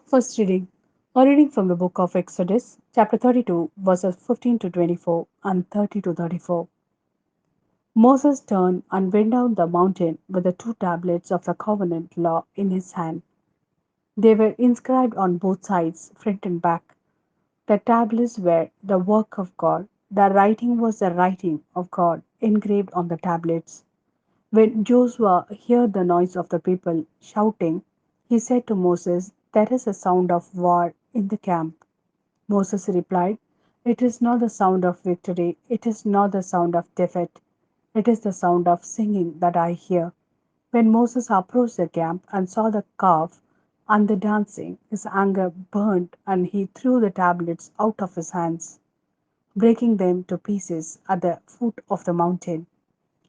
First reading. A reading from the book of Exodus, chapter 32, verses 15 to 24 and 30 to 34. Moses turned and went down the mountain with the two tablets of the covenant law in his hand. They were inscribed on both sides, front and back. The tablets were the work of God. The writing was the writing of God engraved on the tablets. When Joshua heard the noise of the people shouting, he said to Moses, "There is a sound of war in the camp." Moses replied, "It is not the sound of victory, it is not the sound of defeat, it is the sound of singing that I hear." When Moses approached the camp and saw the calf and the dancing, his anger burned and he threw the tablets out of his hands, breaking them to pieces at the foot of the mountain.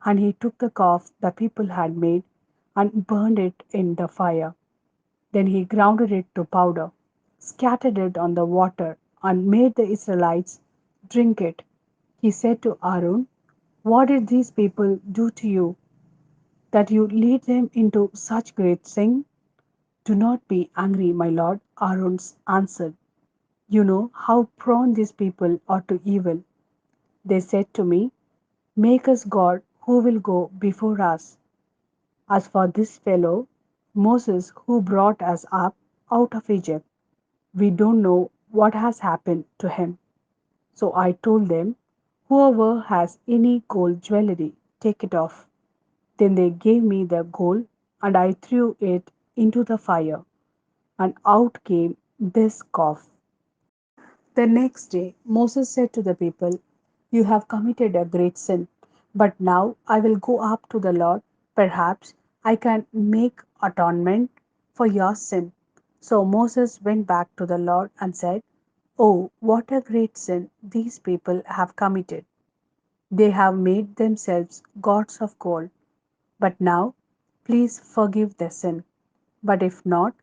And he took the calf the people had made and burned it in the fire. Then he grounded it to powder, scattered it on the water, and made the Israelites drink it. He said to Aaron, "What did these people do to you, that you lead them into such great sin?" "Do not be angry, my lord," Aaron answered. "You know how prone these people are to evil. They said to me, 'Make us God who will go before us.' As for this fellow, Moses, who brought us up out of Egypt, we don't know what has happened to him." So I told them, "Whoever has any gold jewelry, take it off." Then they gave me the gold, and I threw it into the fire, and out came this calf. The next day Moses said to the people, "You have committed a great sin, but now I will go up to the Lord. Perhaps I can make atonement for your sin." So Moses went back to the Lord and said, "Oh, what a great sin these people have committed! They have made themselves gods of gold. But now, please forgive their sin. But if not,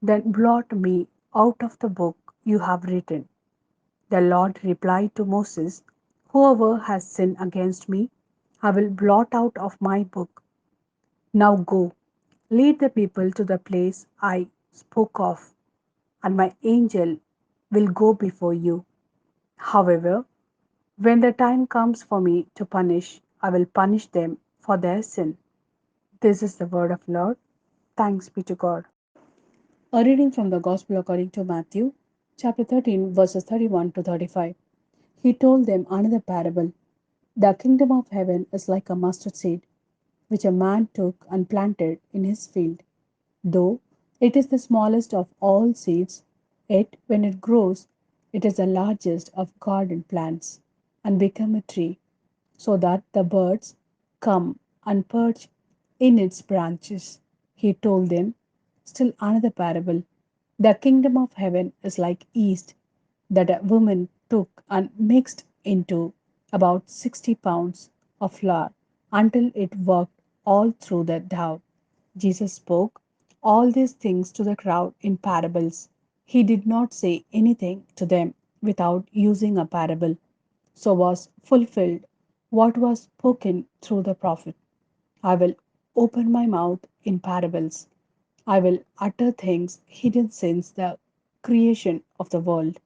then blot me out of the book you have written." The Lord replied to Moses, "Whoever has sinned against me, I will blot out of my book. Now go, lead the people to the place I spoke of, and my angel will go before you. However, when the time comes for me to punish, I will punish them for their sin." This is the word of Lord. Thanks be to God. A reading from the Gospel according to Matthew, chapter 13, verses 31 to 35. He told them another parable. "The kingdom of heaven is like a mustard seed, which a man took and planted in his field. Though it is the smallest of all seeds, yet when it grows, it is the largest of garden plants, and become a tree, so that the birds come and perch in its branches." He told them still another parable. "The kingdom of heaven is like yeast that a woman took and mixed into about 60 pounds of flour until it worked all through the dough." Jesus spoke all these things to the crowd in parables. He did not say anything to them without using a parable. So was fulfilled what was spoken through the prophet: "I will open my mouth in parables. I will utter things hidden since the creation of the world,